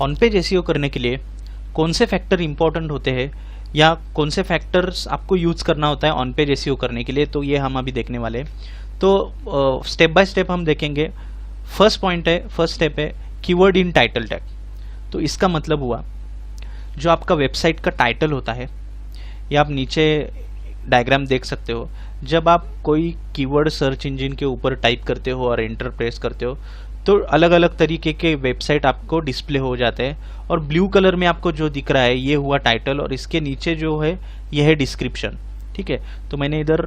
On page SEO करने के लिए कौन से फैक्टर इंपॉर्टेंट होते हैं या कौन से फैक्टर्स आपको यूज करना होता है ऑन पेज एसईओ करने के लिए, तो ये हम अभी देखने वाले हैं। तो स्टेप बाय स्टेप हम देखेंगे। फर्स्ट स्टेप है कीवर्ड इन टाइटल टैग। तो इसका मतलब हुआ जो आपका वेबसाइट का टाइटल होता है, या आप नीचे डायग्राम देख सकते हो, जब आप कोई कीवर्ड सर्च इंजन के ऊपर टाइप करते हो और एंटर प्रेस करते हो तो अलग अलग तरीके के वेबसाइट आपको डिस्प्ले हो जाते हैं। और ब्लू कलर में आपको जो दिख रहा है ये हुआ टाइटल, और इसके नीचे जो है ये है डिस्क्रिप्शन। ठीक है, तो मैंने इधर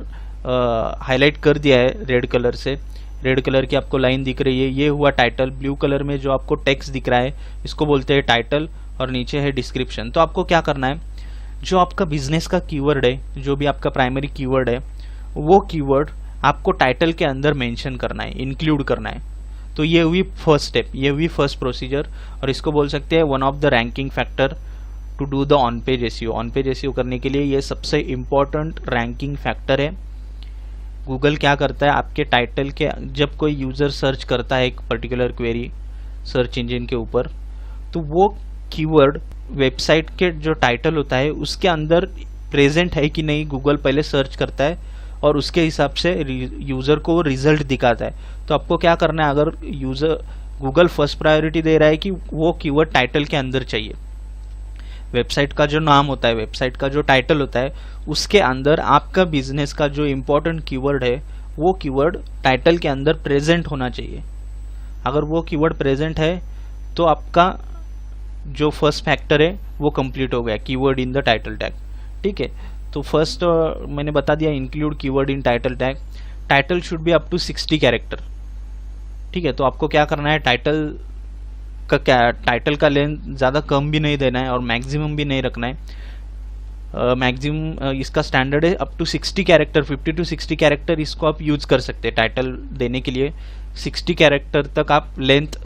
हाईलाइट कर दिया है रेड कलर से। रेड कलर की आपको लाइन दिख रही है, ये हुआ टाइटल। ब्लू कलर में जो आपको टेक्स्ट दिख रहा है इसको बोलते हैं टाइटल, और नीचे है डिस्क्रिप्शन। तो आपको क्या करना है, जो आपका बिजनेस का कीवर्ड है, जो भी आपका प्राइमरी कीवर्ड है, वो कीवर्ड आपको टाइटल के अंदर मेंशन करना है, इंक्लूड करना है। तो ये हुई फर्स्ट स्टेप, ये हुई फर्स्ट प्रोसीजर, और इसको बोल सकते हैं one of the ranking factor to do the on page SEO. On page SEO करने के लिए ये सबसे इम्पोर्टेंट रैंकिंग फैक्टर है। गूगल क्या करता है, आपके टाइटल के जब कोई यूज़र सर्च करता है एक पर्टिकुलर क्वेरी सर्च इंजन के ऊपर, तो वो कीवर्ड वेबसाइट के जो टाइटल होता है उसके अंदर प्रेजेंट है कि नहीं, गूगल पहले सर्च करता है और उसके हिसाब से यूज़र को रिजल्ट दिखाता है। तो आपको क्या करना है, अगर यूज़र गूगल फर्स्ट प्रायोरिटी दे रहा है कि वो कीवर्ड टाइटल के अंदर चाहिए, वेबसाइट का जो नाम होता है, वेबसाइट का जो टाइटल होता है, उसके अंदर आपका बिजनेस का जो इम्पोर्टेंट कीवर्ड है वो कीवर्ड टाइटल के अंदर प्रेजेंट होना चाहिए। अगर वो कीवर्ड प्रेजेंट है तो आपका जो फर्स्ट फैक्टर है वो कंप्लीट हो गया, keyword in the title tag. ठीक है, तो फर्स्ट मैंने बता दिया include keyword in title tag. Title should be up to 60 character. ठीक है, तो आपको क्या करना है, टाइटल का लेंथ ज़्यादा कम भी नहीं देना है और मैक्सिमम भी नहीं रखना है। मैक्सिमम इसका स्टैंडर्ड है up to 60 character, 50 to 60 character इसको आप यूज़ कर सकते हैं टाइटल देने के लिए। 60 कैरेक्टर तक आप लेंथ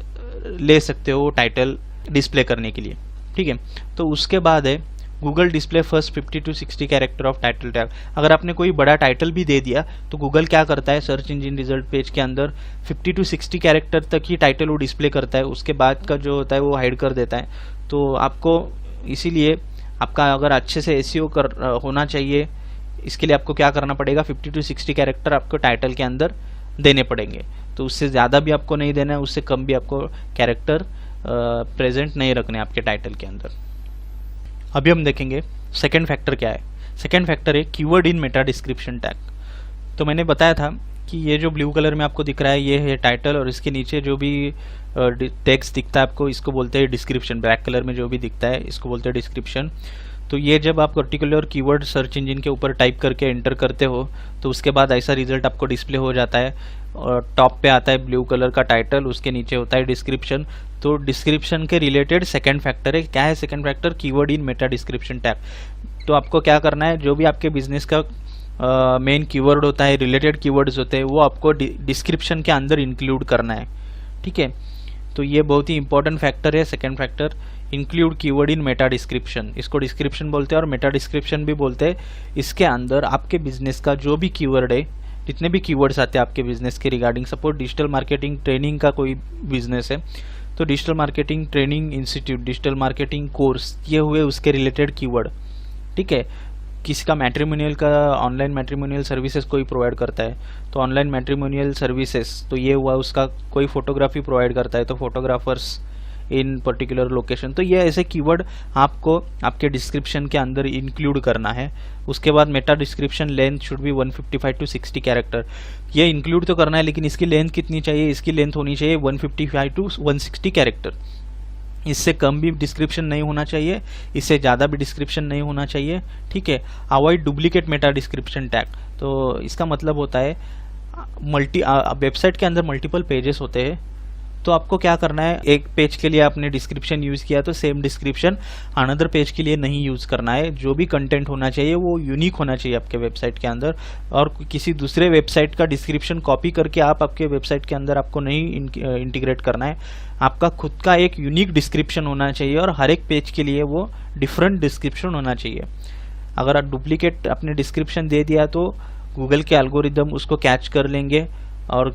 ले सकते हो टाइटल डिस्प्ले करने के लिए। ठीक है, तो उसके बाद है Google display first 50 to 60 character of title tag. अगर आपने कोई बड़ा टाइटल भी दे दिया तो गूगल क्या करता है, सर्च इंजन रिजल्ट पेज के अंदर 50 to 60 कैरेक्टर तक ही टाइटल वो डिस्प्ले करता है, उसके बाद का जो होता है वो हाइड कर देता है। तो आपको इसीलिए आपका अगर अच्छे से एसईओ होना चाहिए, इसके लिए आपको क्या करना पड़ेगा, 50 to 60 कैरेक्टर आपको टाइटल के अंदर देने पड़ेंगे। तो उससे ज़्यादा भी आपको नहीं देना है, उससे कम भी आपको कैरेक्टर प्रेजेंट नहीं रखने आपके टाइटल के अंदर। अभी हम देखेंगे सेकेंड फैक्टर क्या है। सेकेंड फैक्टर है कीवर्ड इन मेटा डिस्क्रिप्शन टैग। तो मैंने बताया था कि ये जो ब्लू कलर में आपको दिख रहा है ये है टाइटल, और इसके नीचे जो भी टेक्स्ट दिखता है आपको इसको बोलते हैं डिस्क्रिप्शन। ब्लैक कलर में जो भी दिखता है इसको बोलते हैं डिस्क्रिप्शन। तो ये जब आप पर्टिकुलर कीवर्ड सर्च इंजन के ऊपर टाइप करके एंटर करते हो तो उसके बाद ऐसा रिजल्ट आपको डिस्प्ले हो जाता है, और टॉप पे आता है ब्लू कलर का टाइटल, उसके नीचे होता है डिस्क्रिप्शन। तो डिस्क्रिप्शन के रिलेटेड सेकंड फैक्टर है, क्या है सेकंड फैक्टर, कीवर्ड इन मेटा डिस्क्रिप्शन टैग। तो आपको क्या करना है, जो भी आपके बिजनेस का मेन कीवर्ड होता है, रिलेटेड कीवर्ड्स होते हैं, वो आपको डिस्क्रिप्शन के अंदर इंक्लूड करना है। ठीक है, तो ये बहुत ही इंपॉर्टेंट फैक्टर है सेकंड फैक्टर, इंक्लूड कीवर्ड इन मेटा डिस्क्रिप्शन। इसको डिस्क्रिप्शन बोलते हैं और मेटा डिस्क्रिप्शन भी बोलते हैं। इसके अंदर आपके बिजनेस का जो भी कीवर्ड है, जितने भी कीवर्ड्स आते हैं आपके बिजनेस के regarding, suppose digital marketing training का कोई बिजनेस है तो digital marketing training institute, digital marketing course, ये हुए उसके रिलेटेड कीवर्ड। ठीक है, किसी का मैट्रिमोनियल का, ऑनलाइन मैट्रिमोनियल सर्विसेज कोई प्रोवाइड करता है तो ऑनलाइन मैट्रिमोनियल सर्विसेज, तो ये हुआ उसका कोई फोटोग्राफी प्रोवाइड करता है तो फोटोग्राफर्स इन पर्टिकुलर लोकेशन। तो ये ऐसे कीवर्ड आपको आपके डिस्क्रिप्शन के अंदर इंक्लूड करना है। उसके बाद Meta description length should be 155 to 60 character. ये इंक्लूड तो करना है लेकिन इसकी लेंथ कितनी चाहिए, इसकी लेंथ होनी चाहिए 155 to 160 कैरेक्टर। इससे कम भी डिस्क्रिप्शन नहीं होना चाहिए, इससे ज़्यादा भी डिस्क्रिप्शन नहीं होना चाहिए। ठीक है, avoid duplicate Meta description tag. तो इसका मतलब होता है वेबसाइट के अंदर मल्टीपल पेजेस होते हैं, तो आपको क्या करना है, एक पेज के लिए आपने डिस्क्रिप्शन यूज़ किया तो सेम डिस्क्रिप्शन अनदर पेज के लिए नहीं यूज़ करना है। जो भी कंटेंट होना चाहिए वो यूनिक होना चाहिए आपके वेबसाइट के अंदर, और किसी दूसरे वेबसाइट का डिस्क्रिप्शन कॉपी करके आप आपके वेबसाइट के अंदर आपको नहीं इंटीग्रेट करना है। आपका खुद का एक यूनिक डिस्क्रिप्शन होना चाहिए और हर एक पेज के लिए वो डिफरेंट डिस्क्रिप्शन होना चाहिए। अगर आप डुप्लीकेट अपने डिस्क्रिप्शन दे दिया तो गूगल के एल्गोरिदम उसको कैच कर लेंगे और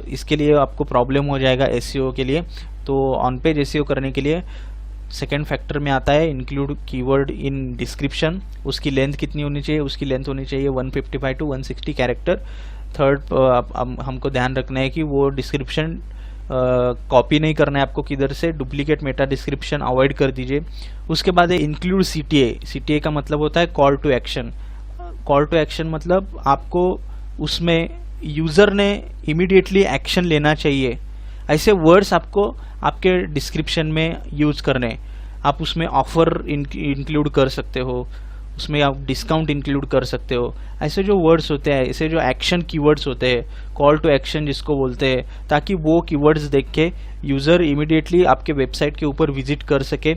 इसके लिए आपको प्रॉब्लम हो जाएगा एसईओ के लिए। तो ऑन पेज एसईओ करने के लिए सेकेंड फैक्टर में आता है इंक्लूड कीवर्ड इन डिस्क्रिप्शन, उसकी लेंथ कितनी होनी चाहिए, उसकी लेंथ होनी चाहिए 155 to 160 कैरेक्टर। थर्ड हमको ध्यान रखना है कि वो डिस्क्रिप्शन कॉपी नहीं करना है आपको किधर से, डुप्लीकेट मेटा डिस्क्रिप्शन अवॉइड कर दीजिए। उसके बाद है इंक्लूड सीटीए। सीटीए का मतलब होता है call to action. Call to action मतलब आपको उसमें यूज़र ने इमीडिएटली एक्शन लेना चाहिए, ऐसे वर्ड्स आपको आपके डिस्क्रिप्शन में यूज़ करने। आप उसमें ऑफर इंक्लूड कर सकते हो, उसमें आप डिस्काउंट इंक्लूड कर सकते हो। ऐसे जो वर्ड्स होते हैं, ऐसे जो एक्शन कीवर्ड्स होते हैं, कॉल टू एक्शन जिसको बोलते हैं, ताकि वो कीवर्ड्स देख के यूज़र इमीडिएटली आपके वेबसाइट के ऊपर विजिट कर सके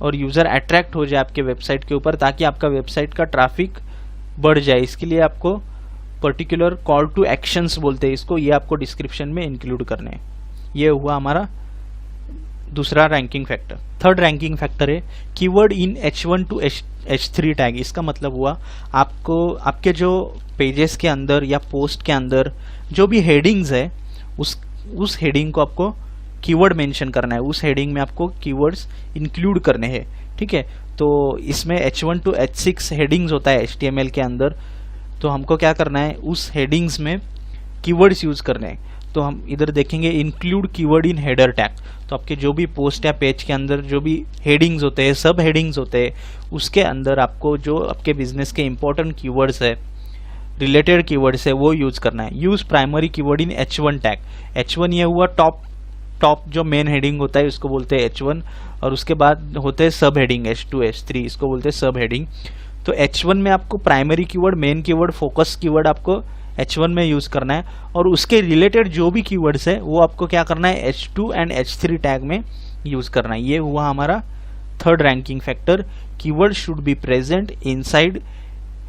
और यूज़र अट्रैक्ट हो जाए आपके वेबसाइट के ऊपर, ताकि आपका वेबसाइट का ट्रैफिक बढ़ जाए। इसके लिए आपको पर्टिकुलर कॉल टू एक्शंस बोलते हैं इसको, ये आपको डिस्क्रिप्शन में इंक्लूड करने हैं। ये हुआ हमारा दूसरा ranking factor. Third ranking factor है keyword in H1 to H3 tag. इसका मतलब हुआ आपको आपके जो पेजेस के अंदर या पोस्ट के अंदर जो भी हेडिंग्स है उस हेडिंग को आपको कीवर्ड मेंशन करना है, उस हेडिंग में आपको कीवर्ड्स इंक्लूड करने हैं। ठीक है, तो इसमें H1 to H6 हेडिंग्स होता है HTML के अंदर, तो हमको क्या करना है उस हेडिंग्स में कीवर्ड्स यूज करने हैं। तो हम इधर देखेंगे इंक्लूड कीवर्ड इन हेडर टैग। तो आपके जो भी पोस्ट या पेज के अंदर जो भी हेडिंग्स होते हैं, सब हेडिंग्स होते हैं, उसके अंदर आपको जो आपके बिजनेस के इंपॉर्टेंट कीवर्ड्स है, रिलेटेड कीवर्ड्स है, वो यूज करना है। Use primary keyword in H1 tag. H1 ये हुआ टॉप जो मेन हेडिंग होता है उसको बोलते हैं H1, और उसके बाद होते हैं सब हेडिंग H2 H3, इसको बोलते हैं सब हेडिंग। तो H1 में आपको primary keyword, main keyword, focus keyword आपको H1 में यूज करना है, और उसके रिलेटेड जो भी कीवर्ड्स है वो आपको क्या करना है H2 एंड H3 टैग में यूज करना है। ये हुआ हमारा third ranking factor. Keyword should be present inside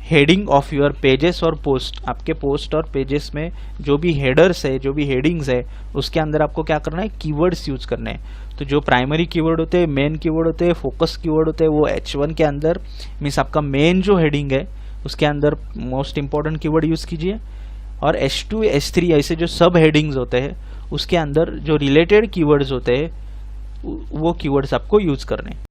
heading of your pages और पोस्ट। आपके पोस्ट और पेजेस में जो भी हेडर्स है, जो भी हेडिंग्स है, उसके अंदर आपको क्या करना है कीवर्ड्स यूज करने हैं। तो जो प्राइमरी कीवर्ड होते हैं, मेन कीवर्ड होते हैं, फोकस कीवर्ड होते हैं, वो H1 के अंदर मीन्स आपका मेन जो हेडिंग है उसके अंदर मोस्ट इंपॉर्टेंट कीवर्ड यूज कीजिए, और H2 H3 ऐसे जो सब हेडिंग्स होते हैं उसके अंदर जो रिलेटेड कीवर्ड्स होते हैं वो कीवर्ड्स आपको यूज करने।